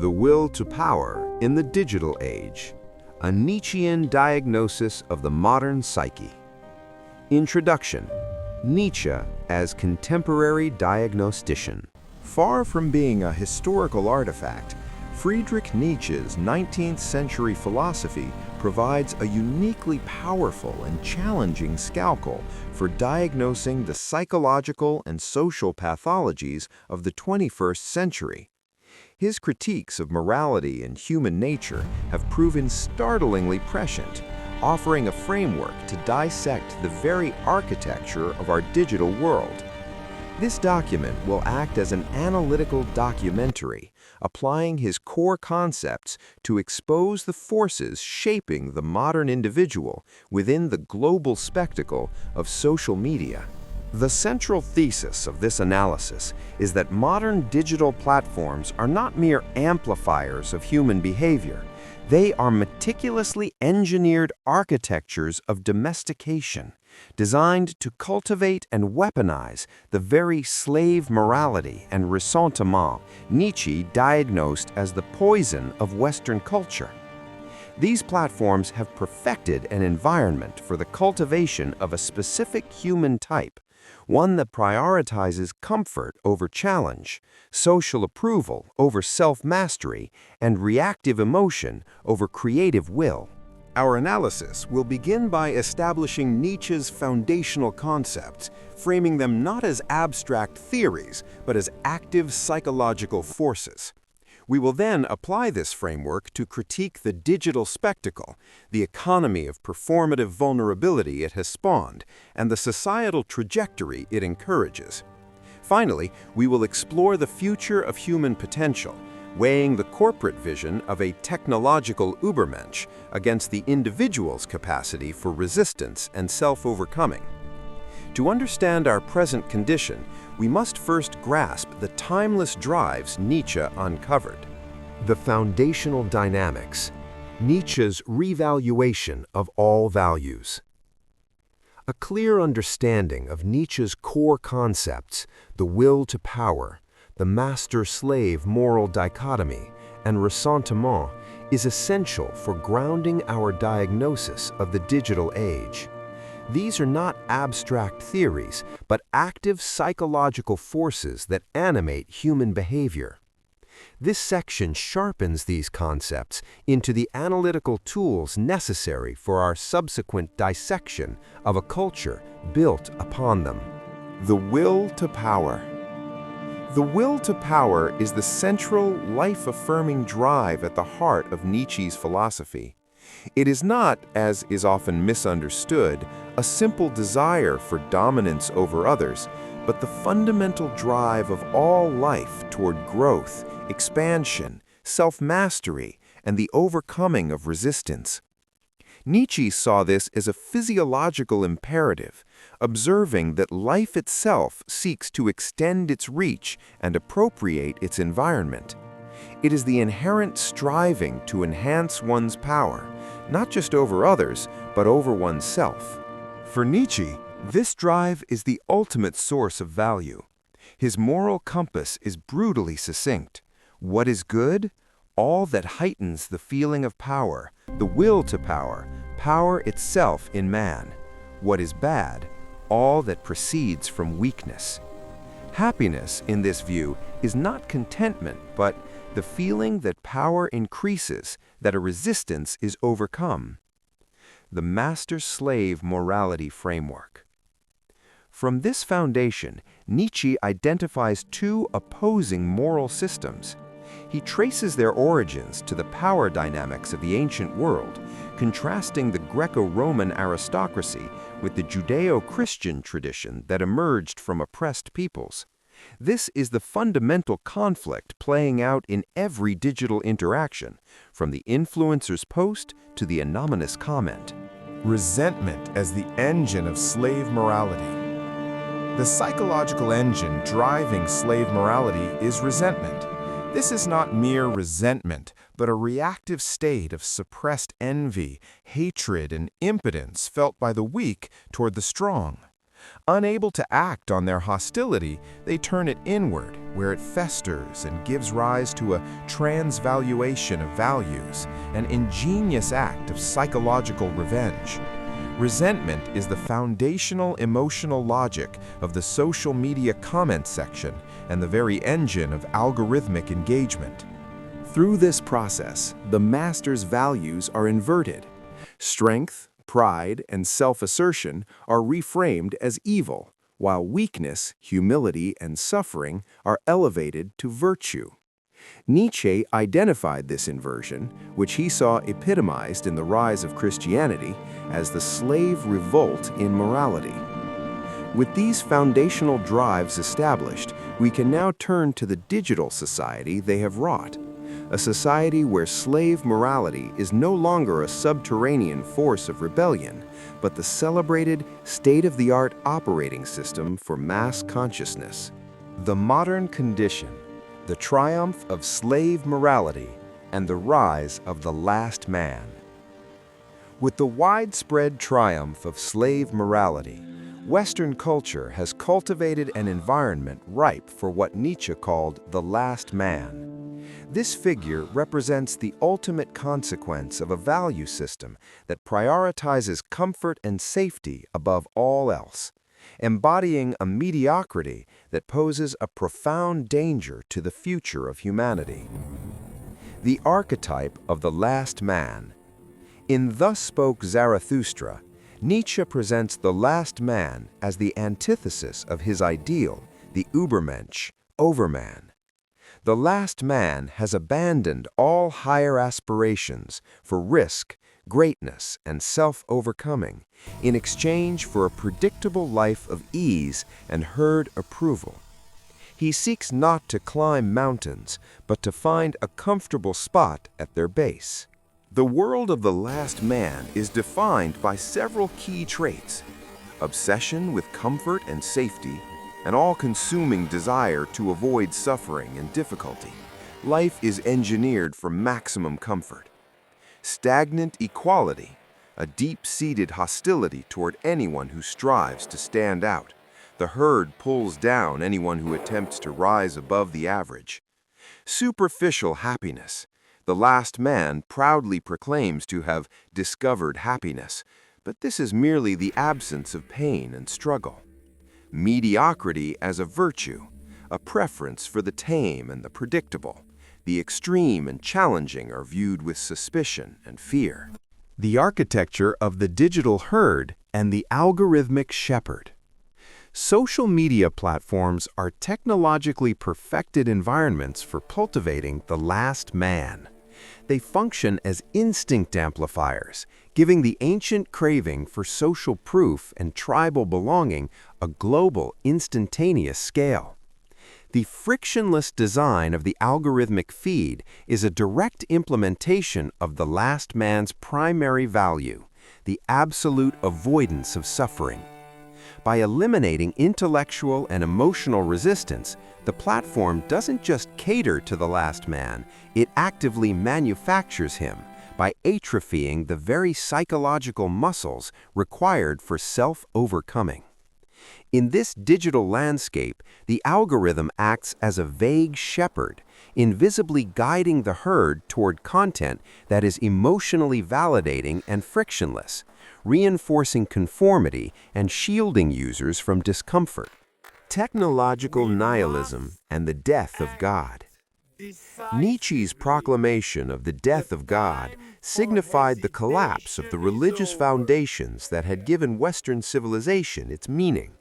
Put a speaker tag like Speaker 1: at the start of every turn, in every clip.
Speaker 1: The Will to Power in the Digital Age, a Nietzschean diagnosis of the modern psyche. Introduction: Nietzsche as contemporary diagnostician. Far from being a historical artifact, Friedrich Nietzsche's 19th century philosophy provides a uniquely powerful and challenging scalpel for diagnosing the psychological and social pathologies of the 21st century. His critiques of morality and human nature have proven startlingly prescient, offering a framework to dissect the very architecture of our digital world. This document will act as an analytical documentary, applying his core concepts to expose the forces shaping the modern individual within the global spectacle of social media. The central thesis of this analysis is that modern digital platforms are not mere amplifiers of human behavior. They are meticulously engineered architectures of domestication, designed to cultivate and weaponize the very slave morality and ressentiment Nietzsche diagnosed as the poison of Western culture. These platforms have perfected an environment for the cultivation of a specific human type, one that prioritizes comfort over challenge, social approval over self-mastery, and reactive emotion over creative will. Our analysis will begin by establishing Nietzsche's foundational concepts, framing them not as abstract theories, but as active psychological forces. We will then apply this framework to critique the digital spectacle, the economy of performative vulnerability it has spawned, and the societal trajectory it encourages. Finally, we will explore the future of human potential, weighing the corporate vision of a technological Übermensch against the individual's capacity for resistance and self-overcoming. To understand our present condition, we must first grasp the timeless drives Nietzsche uncovered. The foundational dynamics, Nietzsche's revaluation of all values. A clear understanding of Nietzsche's core concepts, the will to power, the master-slave moral dichotomy, and ressentiment, is essential for grounding our diagnosis of the digital age. These are not abstract theories, but active psychological forces that animate human behavior. This section sharpens these concepts into the analytical tools necessary for our subsequent dissection of a culture built upon them. The will to power. The will to power is the central, life-affirming drive at the heart of Nietzsche's philosophy. It is not, as is often misunderstood, a simple desire for dominance over others, but the fundamental drive of all life toward growth, expansion, self-mastery, and the overcoming of resistance. Nietzsche saw this as a physiological imperative, observing that life itself seeks to extend its reach and appropriate its environment. It is the inherent striving to enhance one's power, not just over others, but over oneself. For Nietzsche, this drive is the ultimate source of value. His moral compass is brutally succinct. What is good? All that heightens the feeling of power, the will to power, power itself in man. What is bad? All that proceeds from weakness. Happiness, in this view, is not contentment, but the feeling that power increases, that a resistance is overcome. The master-slave morality framework. From this foundation, Nietzsche identifies two opposing moral systems. He traces their origins to the power dynamics of the ancient world, contrasting the Greco-Roman aristocracy with the Judeo-Christian tradition that emerged from oppressed peoples. This is the fundamental conflict playing out in every digital interaction, from the influencer's post to the anonymous comment.
Speaker 2: Resentment as the engine of slave morality. The psychological engine driving slave morality is resentment. This is not mere resentment, but a reactive state of suppressed envy, hatred, and impotence felt by the weak toward the strong. Unable to act on their hostility, they turn it inward, where it festers and gives rise to a transvaluation of values, an ingenious act of psychological revenge. Resentment is the foundational emotional logic of the social media comment section and the very engine of algorithmic engagement. Through this process, the master's values are inverted. Strength, pride, and self-assertion are reframed as evil, while weakness, humility, and suffering are elevated to virtue. Nietzsche identified this inversion, which he saw epitomized in the rise of Christianity, as the slave revolt in morality. With these foundational drives established, we can now turn to the digital society they have wrought. A society where slave morality is no longer a subterranean force of rebellion, but the celebrated, state-of-the-art operating system for mass consciousness. The modern condition, the triumph of slave morality, and the rise of the last man. With the widespread triumph of slave morality, Western culture has cultivated an environment ripe for what Nietzsche called the last man. This figure represents the ultimate consequence of a value system that prioritizes comfort and safety above all else, embodying a mediocrity that poses a profound danger to the future of humanity. The archetype of the last man. In Thus Spoke Zarathustra, Nietzsche presents the last man as the antithesis of his ideal, the Übermensch, overman. The last man has abandoned all higher aspirations for risk, greatness, and self-overcoming in exchange for a predictable life of ease and herd approval. He seeks not to climb mountains, but to find a comfortable spot at their base. The world of the last man is defined by several key traits: obsession with comfort and safety, an all-consuming desire to avoid suffering and difficulty. Life is engineered for maximum comfort. Stagnant equality, a deep-seated hostility toward anyone who strives to stand out. The herd pulls down anyone who attempts to rise above the average. Superficial happiness. The last man proudly proclaims to have discovered happiness, but this is merely the absence of pain and struggle. Mediocrity as a virtue, a preference for the tame and the predictable. The extreme and challenging are viewed with suspicion and fear. The architecture of the digital herd and the algorithmic shepherd. Social media platforms are technologically perfected environments for cultivating the last man. They function as instinct amplifiers, giving the ancient craving for social proof and tribal belonging a global, instantaneous scale. The frictionless design of the algorithmic feed is a direct implementation of the last man's primary value, the absolute avoidance of suffering. By eliminating intellectual and emotional resistance, the platform doesn't just cater to the last man, it actively manufactures him by atrophying the very psychological muscles required for self-overcoming. In this digital landscape, the algorithm acts as a vague shepherd, invisibly guiding the herd toward content that is emotionally validating and frictionless, reinforcing conformity and shielding users from discomfort. Technological nihilism and the death of God. Nietzsche's proclamation of the death of God signified the collapse of the religious foundations that had given Western civilization its meaning.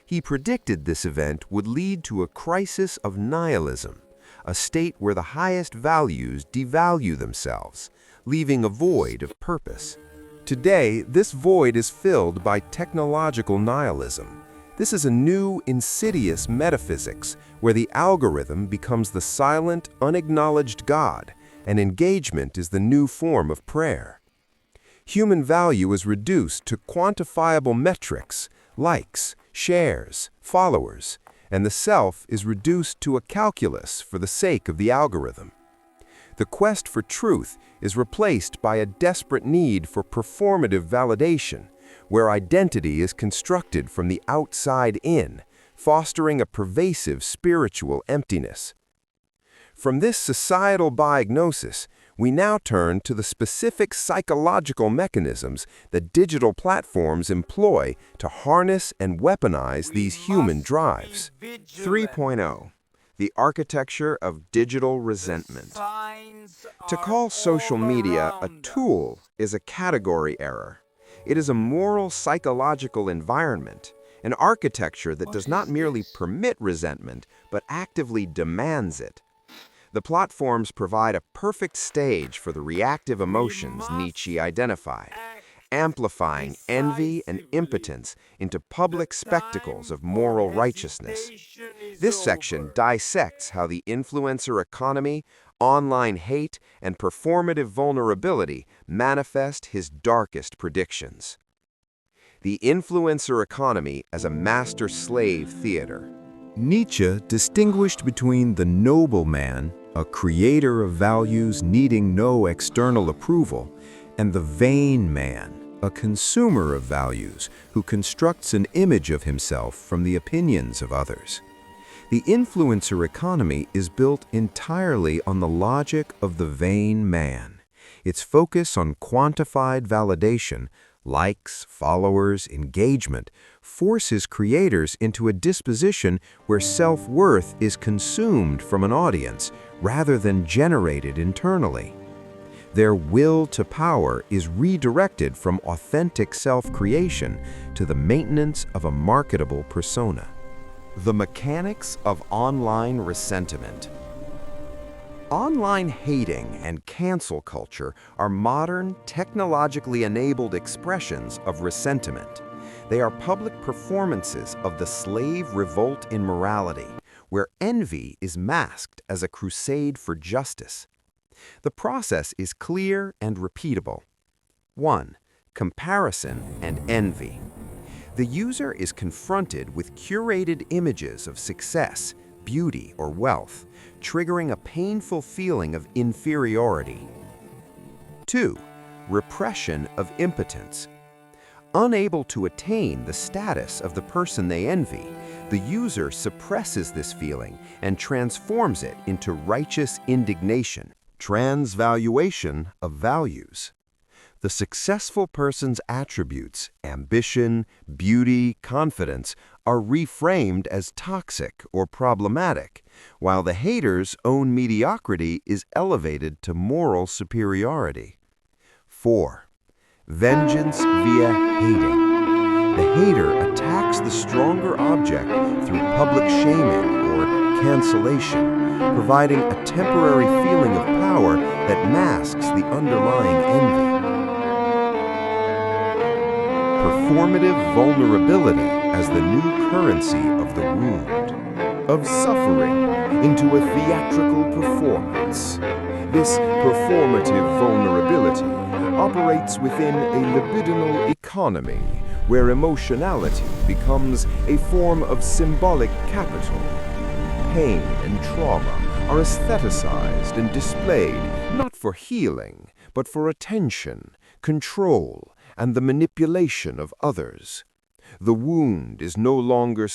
Speaker 2: He predicted this event would lead to a crisis of nihilism, a state where the highest values devalue themselves, leaving a void of purpose. Today, this void is filled by technological nihilism. This is a new, insidious metaphysics where the algorithm becomes the silent, unacknowledged God, and engagement is the new form of prayer. Human value is reduced to quantifiable metrics, likes, shares, followers, and the self is reduced to a calculus for the sake of the algorithm. The quest for truth is replaced by a desperate need for performative validation,
Speaker 1: where identity is constructed from the outside in, fostering a pervasive spiritual emptiness. From this societal diagnosis, we now turn to the specific psychological mechanisms that digital platforms employ to harness and weaponize these human drives. 3.0. The architecture of digital resentment. To call social media a tool is a category error. It is a moral psychological environment, an architecture that does not merely permit resentment, but actively demands it. The platforms provide a perfect stage for the reactive emotions Nietzsche identified, amplifying envy and impotence into public spectacles of moral righteousness. This section dissects how the influencer economy, online hate, and performative vulnerability manifest his darkest predictions. The influencer economy as a master-slave theater. Nietzsche distinguished between the noble man, a creator of values needing no external approval, and the vain man, a consumer of values who constructs an image of himself from the opinions of others. The influencer economy is built entirely on the logic of the vain man. Its focus on quantified validation, likes, followers, engagement, forces creators into a disposition where self-worth is consumed from an audience rather than generated internally. Their will to power is redirected from authentic self-creation to the maintenance of a marketable persona. The mechanics of online resentment. Online hating and cancel culture are modern, technologically enabled expressions of resentment. They are public performances of the slave revolt in morality, where envy is masked as a crusade for justice. The process is clear and repeatable. 1. Comparison and envy. The user is confronted with curated images of success, beauty, or wealth, triggering a painful feeling of inferiority. 2. Repression of impotence. Unable to attain the status of the person they envy, the user suppresses this feeling and transforms it into righteous indignation. Transvaluation of values. The successful person's attributes, ambition, beauty, confidence, are reframed as toxic or problematic, while the hater's own mediocrity is elevated to moral superiority. 4. Vengeance via hating. The hater attacks the stronger object through public shaming or cancellation, providing a temporary feeling of power that masks the underlying envy. Performative vulnerability as the new currency of the wound, of suffering into a theatrical performance. This performative vulnerability operates within a libidinal economy where emotionality becomes a form of symbolic capital. Pain and trauma are aestheticized and displayed not for healing, but for attention, control, and the manipulation of others. The wound is no longer